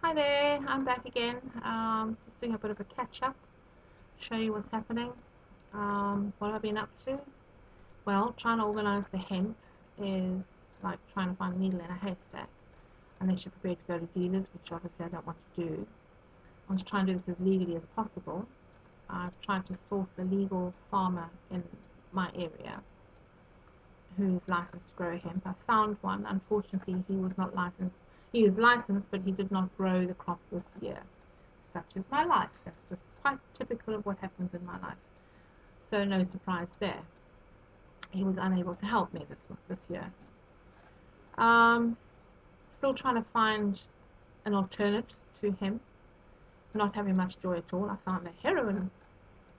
Hi there, I'm back again. Just doing a bit of a catch up, show you what's happening. What have I been up to? Well, trying to organise the hemp is like trying to find a needle in a haystack, unless you're prepared to go to dealers, which obviously I don't want to do. I want to try and do this as legally as possible. I've tried to source a legal farmer in my area who is licensed to grow hemp. I found one. Unfortunately, he was not licensed. He was licensed, but he did not grow the crop this year. Such is my life. That's just quite typical of what happens in my life. So no surprise there. He was unable to help me this year. Um, Still trying to find an alternate to him. Not having much joy at all. I found a heroin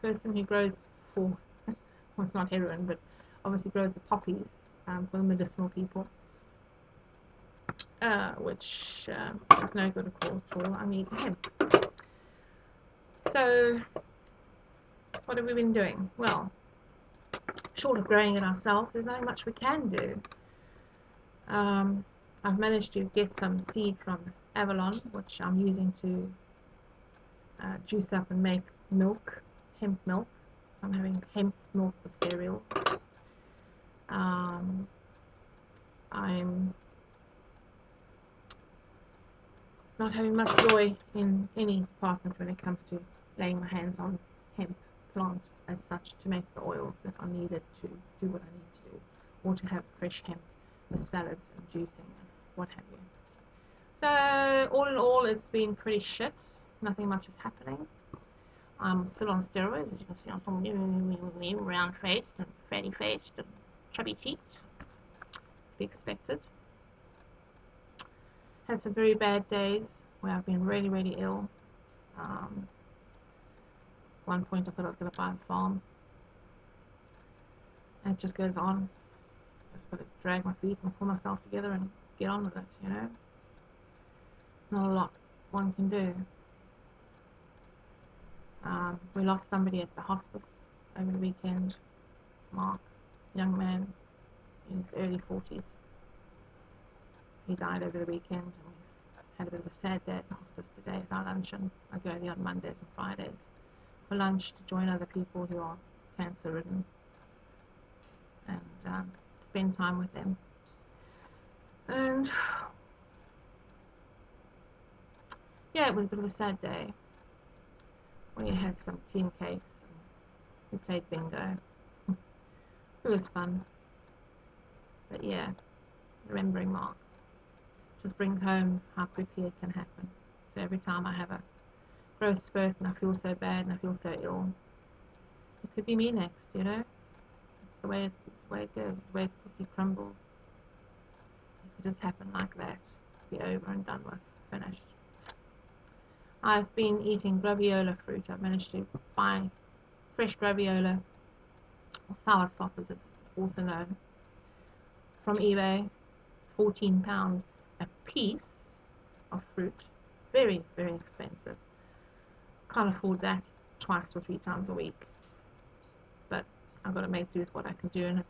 person who grows for, well, it's not heroin, but obviously grows the poppies for the medicinal people, which is no good at all. I need hemp. So what have we been doing? Well, short of growing it ourselves, there's not much we can do. I've managed to get some seed from Avalon, which I'm using to juice up and make milk, hemp milk. So I'm having hemp milk with cereals. I'm not having much joy in any department when it comes to laying my hands on hemp plant as such to make the oils that are needed to do what I need to do, or to have fresh hemp with salads and juicing and what have you. So all in all, it's been pretty shit. Nothing much is happening. I'm still on steroids, as you can see. I'm still round-faced and fatty-faced and chubby-cheeked. To be expected. Had some very bad days where I've been really, really ill. At one point I thought I was going to buy a farm. And it just goes on. Just got to drag my feet and pull myself together and get on with it, you know. Not a lot one can do. We lost somebody at the hospice over the weekend. Mark, young man in his early 40s. He died over the weekend, and we've had a bit of a sad day at the hospice today at our luncheon. I go there on Mondays and Fridays for lunch to join other people who are cancer ridden and spend time with them. And yeah, it was a bit of a sad day. We had some team cakes and we played bingo. It was fun. But yeah, remembering Mark just brings home how quickly it can happen. So every time I have a growth spurt and I feel so bad and I feel so ill, it could be me next, you know. It's the way it goes. It's the way the cookie crumbles. It could just happen like that. Be over and done with. Finished. I've been eating graviola fruit. I've managed to buy fresh graviola, or soursop as it's also known, from eBay. £14 a piece of fruit. Very, very expensive. Can't afford that twice or three times a week. But I've got to make do with what I can do and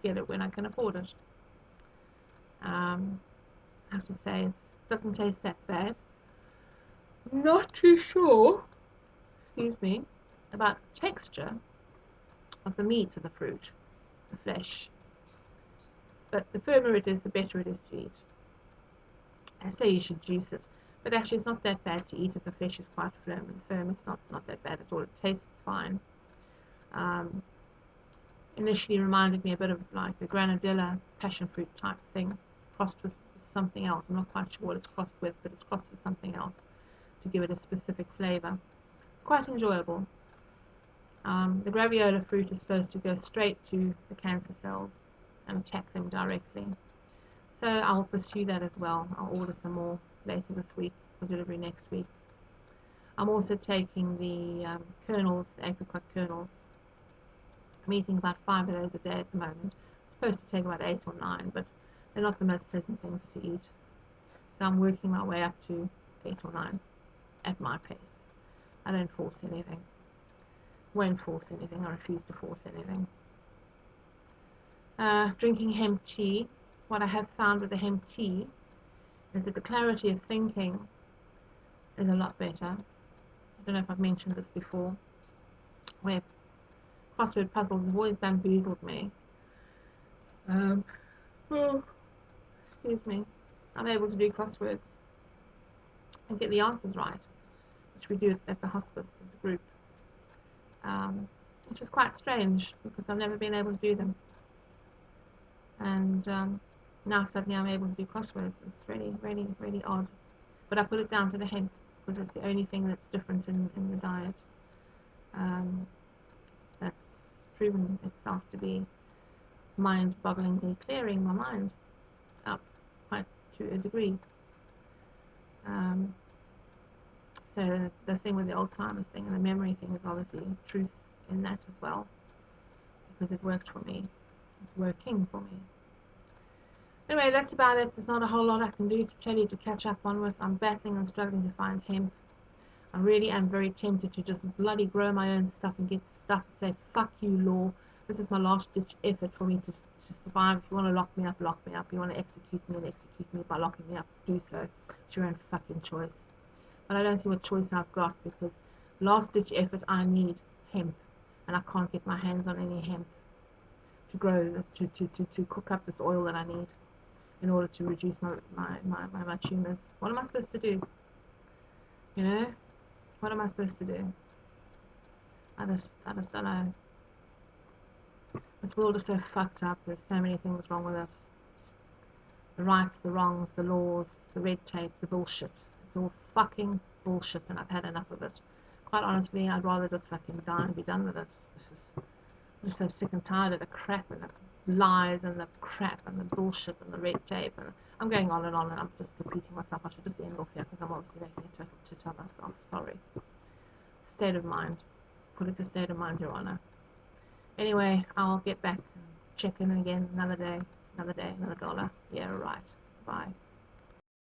get it when I can afford it. I have to say it doesn't taste that bad. Not too sure, excuse me, about the texture of the meat of the fruit, the flesh. But the firmer it is, the better it is to eat. I say you should juice it, but actually it's not that bad to eat if the flesh is quite firm. It's not that bad at all. It tastes fine. Initially reminded me a bit of like a granadilla passion fruit type thing, crossed with something else. I'm not quite sure what it's crossed with, but it's crossed with something else to give it a specific flavor. Quite enjoyable. The graviola fruit is supposed to go straight to the cancer cells and attack them directly. So I'll pursue that as well. I'll order some more later this week for delivery next week. I'm also taking the kernels, the apricot kernels. I'm eating about 5 of those a day at the moment. It's supposed to take about 8 or 9, but they're not the most pleasant things to eat. So I'm working my way up to 8 or 9 at my pace. I don't force anything. Won't force anything. I refuse to force anything. Drinking hemp tea. What I have found with the hemp tea is that the clarity of thinking is a lot better. I don't know if I've mentioned this before, where crossword puzzles have always bamboozled me. Oh, excuse me. I'm able to do crosswords and get the answers right, which we do at the hospice as a group, which is quite strange because I've never been able to do them. And now suddenly I'm able to do crosswords. It's really, really, really odd. But I put it down to the hemp because it's the only thing that's different in the diet. That's proven itself to be mind-bogglingly clearing my mind up quite to a degree. So the thing with the Alzheimer's thing and the memory thing is obviously truth in that as well, because it worked for me. It's working for me. Anyway, that's about it. There's not a whole lot I can do to tell you to catch up on with. I'm battling and struggling to find hemp. I really am very tempted to just bloody grow my own stuff and get stuff and say, fuck you, law. This is my last ditch effort for me to survive. If you want to lock me up, lock me up. You want to execute me and execute me by locking me up, do so. It's your own fucking choice. But I don't see what choice I've got, because last ditch effort, I need hemp, and I can't get my hands on any hemp to grow, to cook up this oil that I need in order to reduce my tumours. What am I supposed to do? You know? What am I supposed to do? I just don't know. This world is so fucked up. There's so many things wrong with it. The rights, the wrongs, the laws, the red tape, the bullshit. It's all fucking bullshit, and I've had enough of it. Quite honestly, I'd rather just fucking die and be done with it. I'm just so sick and tired of the crap and the lies and the crap and the bullshit and the red tape. And I'm going on, and I'm just repeating myself. I should just end off here because I'm obviously making a total tit of myself. Sorry. State of mind. Put it to state of mind, Your Honour. Anyway, I'll get back and check in again another day, another dollar. Yeah, right. Bye.